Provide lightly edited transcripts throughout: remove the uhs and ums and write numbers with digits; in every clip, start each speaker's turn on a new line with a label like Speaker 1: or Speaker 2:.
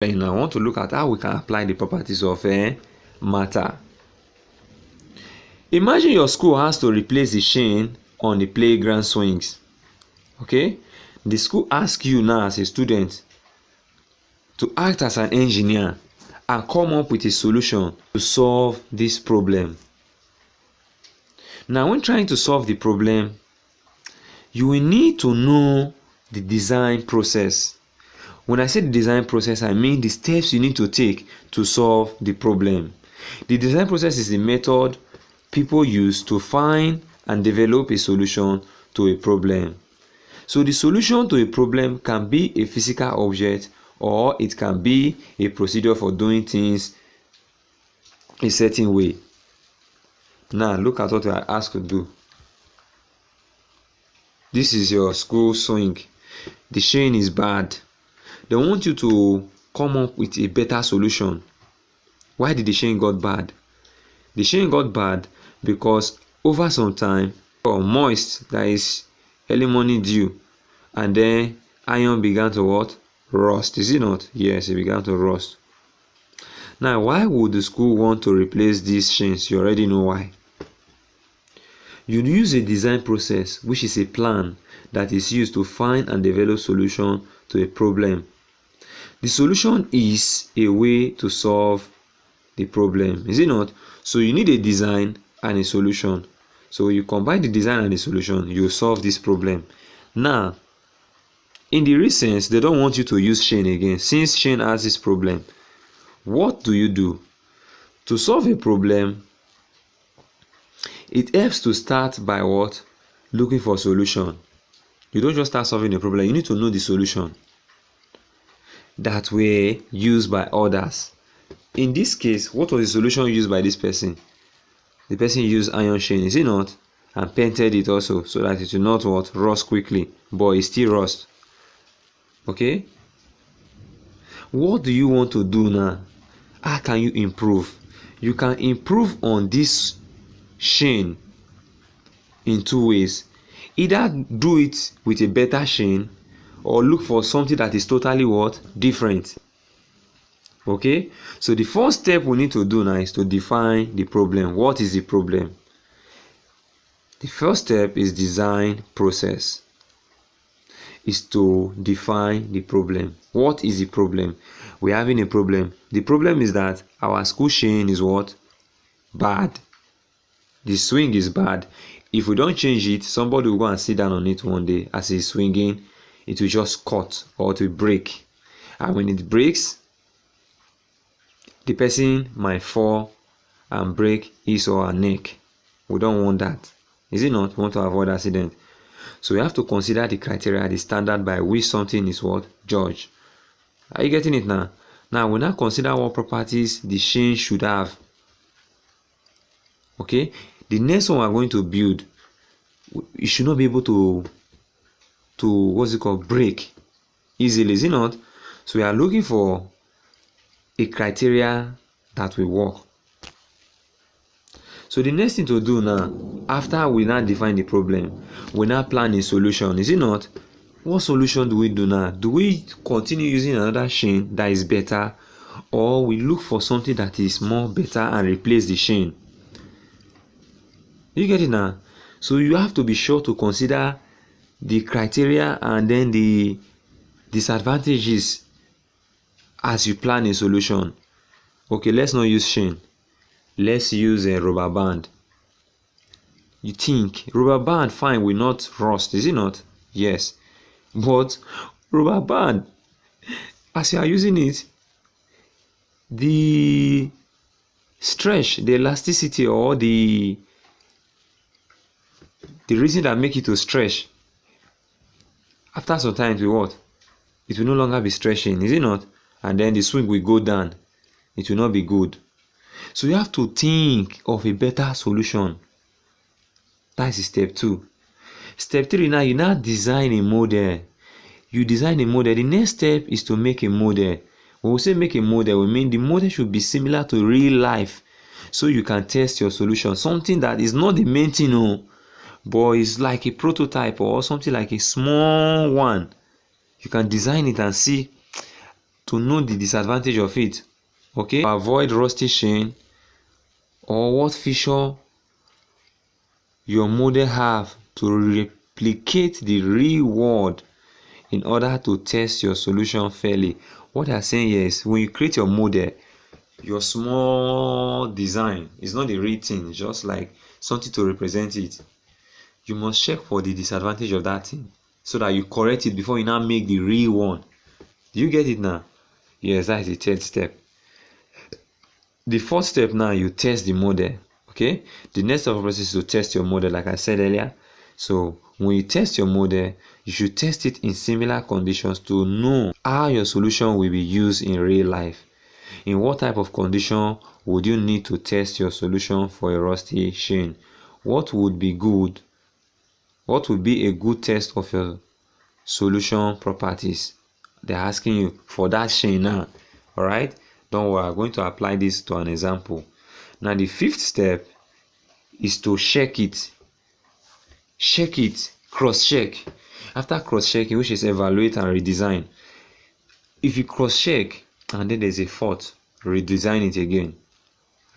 Speaker 1: And I want to look at how we can apply the properties of matter. Imagine your school has to replace the chain on the playground swings. Okay, the school asks you now as a student to act as an engineer and come up with a solution to solve this problem. Now, when trying to solve the problem, you will need to know the design process. When I say the design process, I mean the steps you need to take to solve the problem. The design process is the method people use to find and develop a solution to a problem. So the solution to a problem can be a physical object, or it can be a procedure for doing things a certain way. Now look at what I asked to do. This is your school swing. The chain is bad. They want you to come up with a better solution. Why did the chain got bad? The chain got bad because over some time, or moist, that is early morning dew, and then iron began to what? Rust. Is it not? Yes, it began to rust. Now, why would the school want to replace these chains? You already know why. You use a design process, which is a plan that is used to find and develop solution to a problem. The solution is a way to solve the problem, is it not? So you need a design and a solution. So you combine the design and the solution, you solve this problem. Now, in the real sense, they don't want you to use chain again. Since chain has this problem, what do you do? To solve a problem, it helps to start by what? Looking for a solution. You don't just start solving a problem, you need to know the solution that were used by others. In this case, what was the solution used by this person? The person used iron chain, is it not? And painted it also so that it will not what? Rust quickly, but it still rust. Okay? What do you want to do now? How can you improve? You can improve on this chain in two ways. Either do it with a better chain, or look for something that is totally what? Different. Okay, so the first step we need to do now is to define the problem. What is the problem? The first step is design process. Is to define the problem. What is the problem? We're having a problem. The problem is that our school chain is what? Bad. The swing is bad. If we don't change it, somebody will go and sit down on it one day as he's swinging. It will just cut or it will break. And when it breaks, the person might fall and break his or her neck. We don't want that. Is it not? We want to avoid accident. So we have to consider the criteria, the standard by which something is what? Judged. Are you getting it now? Now we now consider what properties the chain should have. Okay? The next one we're going to build, it should not be able to what's it called? Break easily, is it not? So we are looking for a criteria that will work. So the next thing to do now, after we now define the problem, we now plan a solution, is it not? What solution do we do now? Do we continue using another chain that is better, or we look for something that is more better and replace the chain? You get it now? So you have to be sure to consider the criteria and then the disadvantages as you plan a solution. Okay, let's not use chain. Let's use a rubber band. You think rubber band fine will not rust, is it not? Yes. But rubber band, as you are using it, the stretch, the elasticity, or the reason that make it to stretch, after some time it will what? It will no longer be stretching, is it not? And then the swing will go down. It will not be good. So you have to think of a better solution. That is step 2. Step 3 now, you now design a model. You design a model. The next step is to make a model. When we say make a model, we mean the model should be similar to real life, so you can test your solution. Something that is not the main thing, no, but it's like a prototype or something like a small one. You can design it and see to know the disadvantage of it. Okay, avoid rusty sheen, or what feature your model have to replicate the real world in order to test your solution fairly. What I'm saying here is, when you create your model, your small design is not the real thing, it's just like something to represent it. You must check for the disadvantage of that thing so that you correct it before you now make the real one. Do you get it now? Yes, that is the third step. The fourth step now, you test the model. Okay, the next step of the process is to test your model, like I said earlier. So when you test your model, you should test it in similar conditions to know how your solution will be used in real life. In what type of condition would you need to test your solution for a rusty sheen? What would be good? What would be a good test of your solution properties? They're asking you for that sheen now. All right, don't worry, I'm going to apply this to an example. Now the fifth step is to check it. Check it, cross check. After cross checking, which is evaluate and redesign, if you cross check and then there's a fault, redesign it again,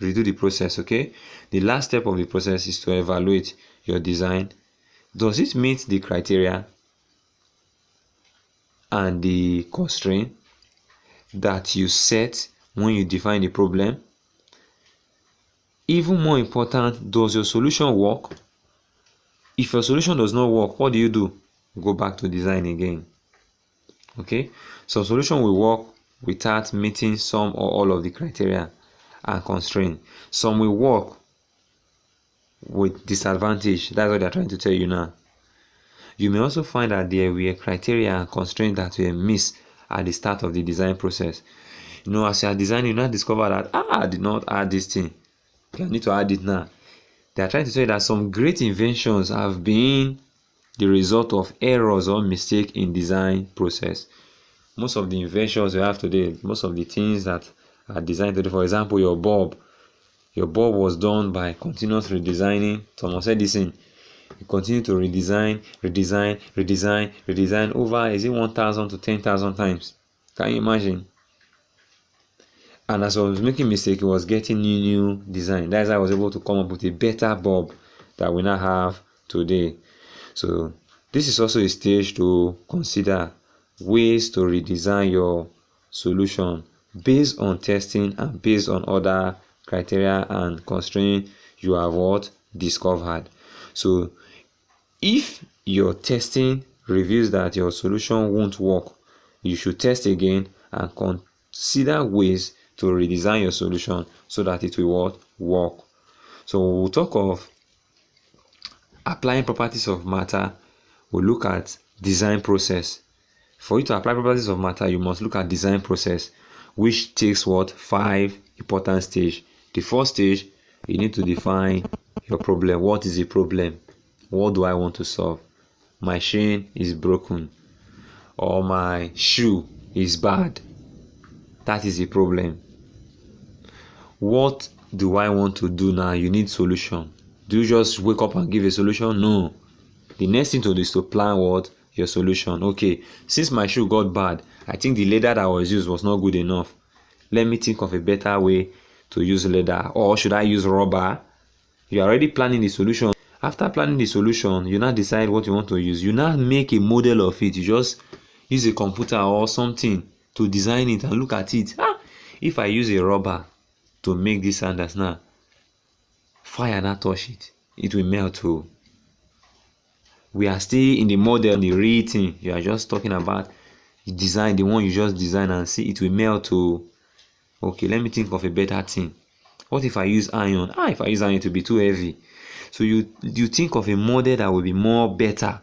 Speaker 1: redo the process. Okay, the last step of the process is to evaluate your design. Does it meet the criteria and the constraint that you set when you define the problem? Even more important, does your solution work? If your solution does not work, what do? Go back to design again. Okay, so solution will work without meeting some or all of the criteria and constraint. Some will work with disadvantage. That's what they're trying to tell you now. You may also find that there were criteria and constraints that were missed at the start of the design process. You know, as you are designing, you now discover that I did not add this thing. Okay, I need to add it now. They are trying to tell you that some great inventions have been the result of errors or mistake in design process. Most of the inventions we have today, most of the things that are designed today, for example, your bulb was done by continuous redesigning. Thomas Edison, he continued to redesign over, is it 1,000 to 10,000 times? Can you imagine? And as I was making mistake, he was getting new design. That's how I was able to come up with a better bulb that we now have today. So this is also a stage to consider ways to redesign your solution based on testing and based on other criteria and constraints you have discovered. So if your testing reveals that your solution won't work, you should test again and consider ways to redesign your solution so that it will work. So we'll talk of applying properties of matter. We'll look at design process. For you to apply properties of matter, you must look at design process, which takes 5 important stages. The first stage, you need to define your problem. What is the problem? What do I want to solve? My chain is broken, or my shoe is bad. That is the problem. What do I want to do now? You need solution. Do you just wake up and give a solution? No. The next thing to do is to plan your solution. Okay, since my shoe got bad, I think the leather that was used was not good enough. Let me think of a better way to use leather. Or should I use rubber? You're already planning the solution. After planning the solution, you now decide what you want to use. You now make a model of it. You just use a computer or something to design it and look at it. If I use a rubber to make this sandals now, fire not touch it, it will melt too. We are still in the model, the real thing. You are just talking about the design, the one you just design and see it will melt too. Okay, let me think of a better thing. What if I use iron? If I use iron, it will be too heavy. So you think of a model that will be more better.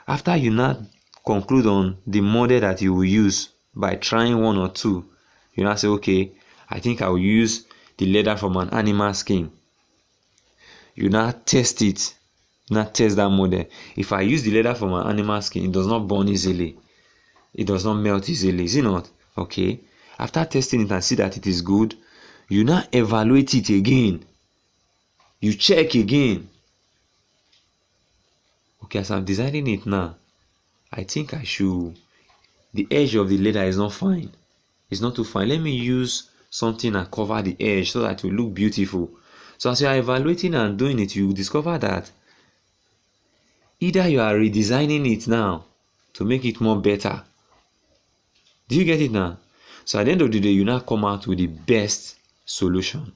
Speaker 1: After you now conclude on the model that you will use by trying one or two, you now say, okay, I think I will use the leather from an animal skin. You now test it. Now test that model. If I use the leather from an animal skin, it does not burn easily. It does not melt easily. Is it not? Okay. After testing it and see that it is good, you now evaluate it again. You check again. Okay, as I'm designing it now, I think I should the edge of the leather is not fine. It's not too fine. Let me use something and cover the edge so that it will look beautiful. So as you are evaluating and doing it, you will discover that either you are redesigning it now to make it more better. Do you get it now? So at the end of the day, you now come out with the best solution.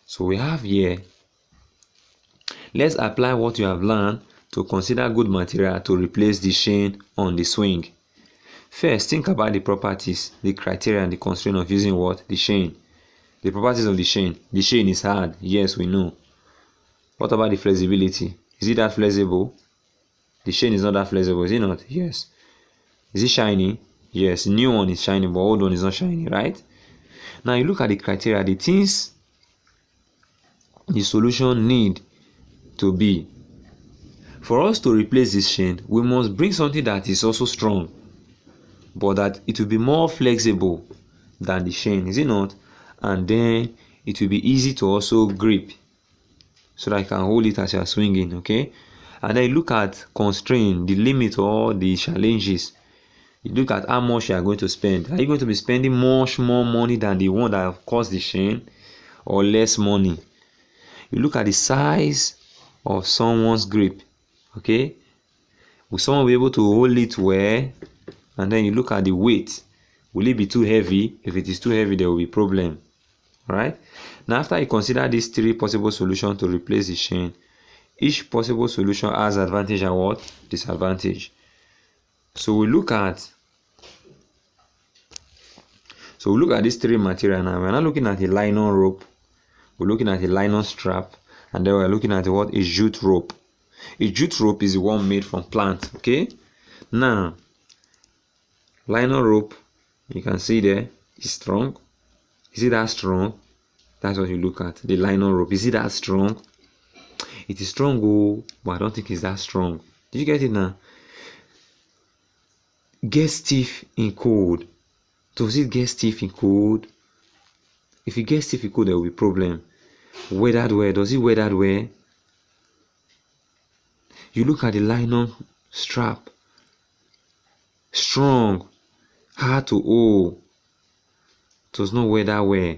Speaker 1: So we have here, let's apply what you have learned to consider good material to replace the chain on the swing. First, think about the properties, the criteria, and the constraint of using what? The chain. The properties of the chain. The chain is hard. Yes, we know. What about the flexibility? Is it that flexible? The chain is not that flexible, is it not? Yes. Is it shiny? Yes. New one is shiny, but old one is not shiny, right? Now you look at the criteria, the things the solution need to be. For us to replace this chain, we must bring something that is also strong, but that it will be more flexible than the chain, is it not? And then it will be easy to also grip, so that you can hold it as you are swinging, okay? And then you look at constraint, the limit or the challenges. You look at how much you are going to spend. Are you going to be spending much more money than the one that caused the chain, or less money? You look at the size of someone's grip, okay? Will someone be able to hold it well? And then you look at the weight. Will it be too heavy? If it is too heavy, there will be problem. All right. Now, after you consider these three possible solutions to replace the chain, each possible solution has advantage and what? Disadvantage. So we look at these three materials now. We're not looking at a nylon rope. We're looking at a nylon strap, and then we're looking at what? A jute rope. A jute rope is the one made from plant. Okay. Now, nylon rope, you can see there, is strong. Is it that strong? That's what you look at. The nylon rope. Is it that strong? It is strong, oh, but I don't think it's that strong. Did you get it now? Get stiff in cold. Does it get stiff in cold? If it gets stiff in cold, there will be problem. Weathered wear. Does it weathered wear? You look at the nylon strap. Strong. Hard to hold. Does not weather wear.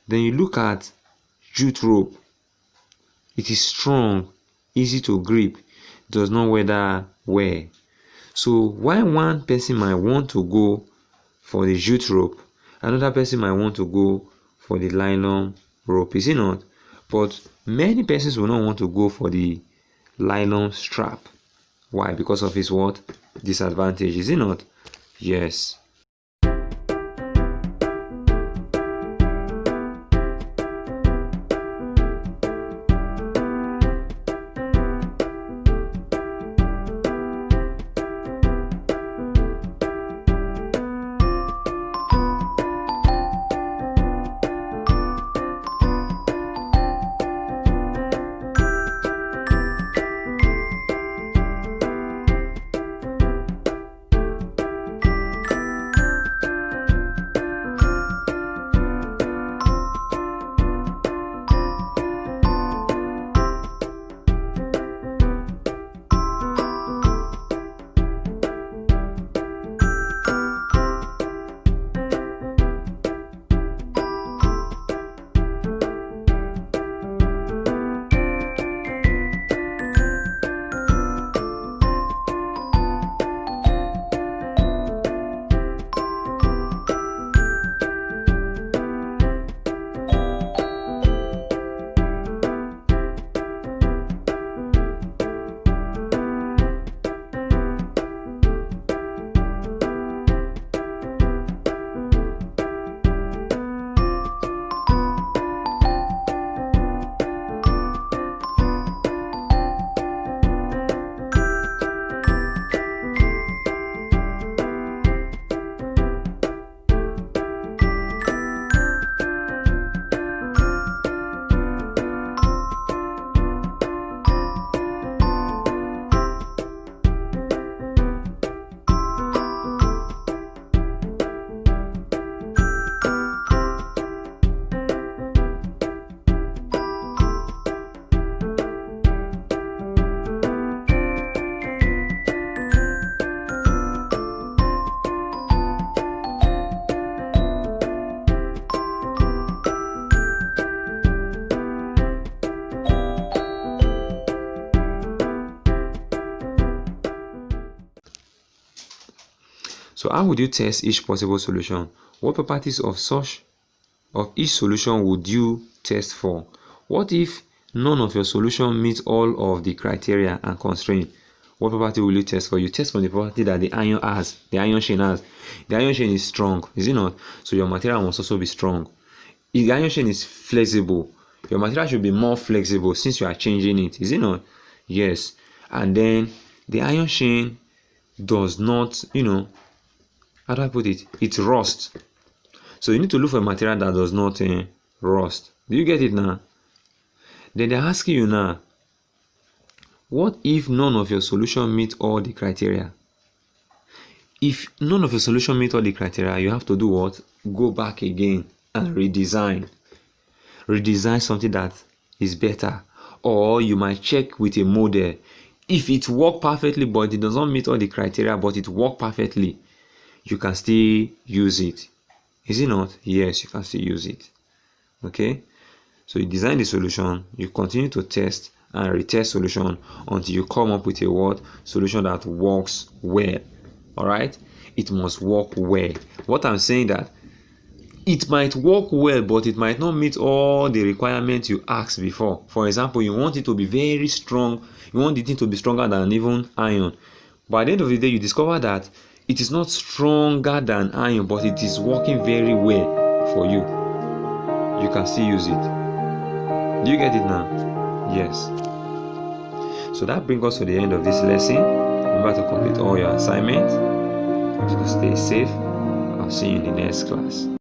Speaker 1: Then you look at jute rope. It is strong, easy to grip, does not weather wear. So why one person might want to go for the jute rope, another person might want to go for the nylon rope, is it not? But many persons will not want to go for the nylon strap. Why? Because of its what? Disadvantage, is it not? Yes. how would you test each possible solution? What properties of each solution would you test for? What if none of your solution meets all of the criteria and constraints? What property will you test for? You test for the property that the ion has, the ion chain has. The ion chain is strong, is it not? So your material must also be strong. If the ion chain is flexible, your material should be more flexible since you are changing it, is it not? Yes. And then the ion chain does not, how do I put it? It rusts. So you need to look for a material that does not rust. Do you get it now? Then they're asking you now, what if none of your solution meet all the criteria? If none of your solution meet all the criteria, you have to do what? Go back again and redesign. Redesign something that is better. Or you might check with a model. If it works perfectly but it does not meet all the criteria but it works perfectly, you can still use it. Is it not? Yes, you can still use it. Okay? So you design the solution, you continue to test and retest solution until you come up with a what? Solution that works well. Alright? It must work well. What I'm saying that it might work well, but it might not meet all the requirements you asked before. For example, you want it to be very strong. You want the thing to be stronger than even iron. But at the end of the day, you discover that it is not stronger than iron, but it is working very well for you. You can still use it. Do you get it now? Yes. So that brings us to the end of this lesson. Remember to complete all your assignments. To stay safe. I'll see you in the next class.